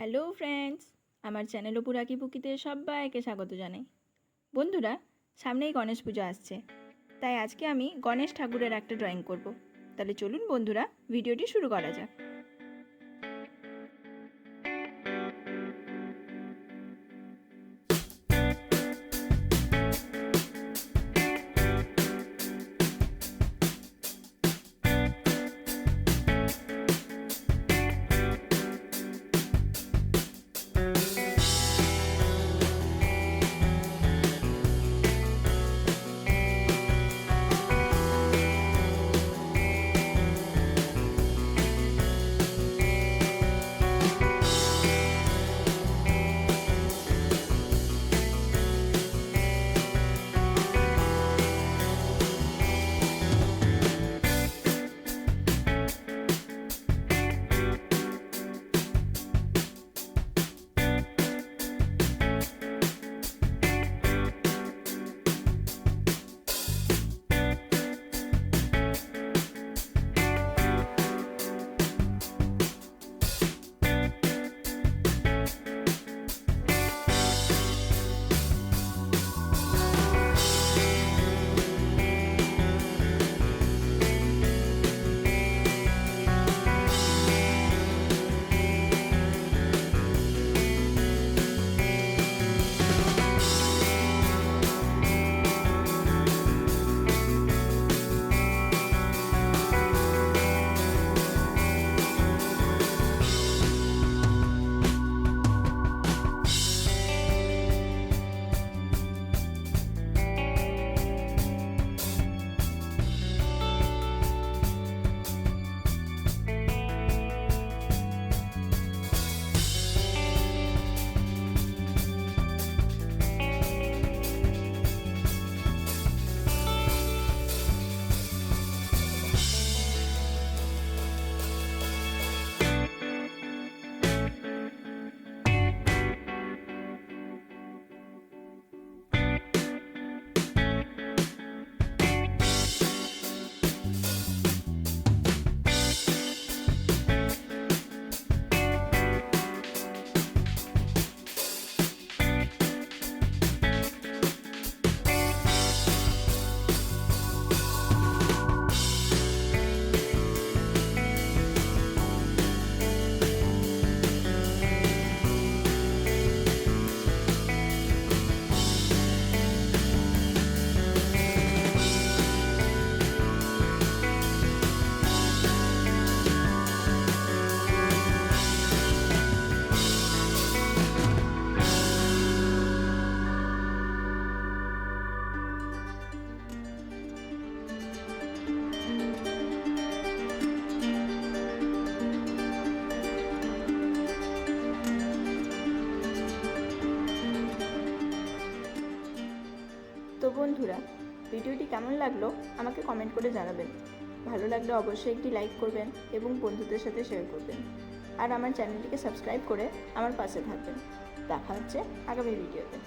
Hello friends, আমার channel অপুর আঁকিবুকিতে সবাইকে স্বাগত জানাই। বন্ধুরা, সামনেই গণেশ পুজো আসছে, তাই আজকে আমি গণেশ ঠাকুরের একটা ড্রয়িং করব। তাহলে চলুন বন্ধুরা, ভিডিওটি শুরু করা যাক। তো বন্ধুরা, ভিডিওটি কেমন লাগলো আমাকে কমেন্ট করে জানাবেন। ভালো লাগলে অবশ্যই একটি লাইক করবেন এবং বন্ধুদের সাথে শেয়ার করবেন। আর আমার চ্যানেলটিকে সাবস্ক্রাইব করে আমার পাশে থাকবেন। দেখা হচ্ছে আগামী ভিডিওতে।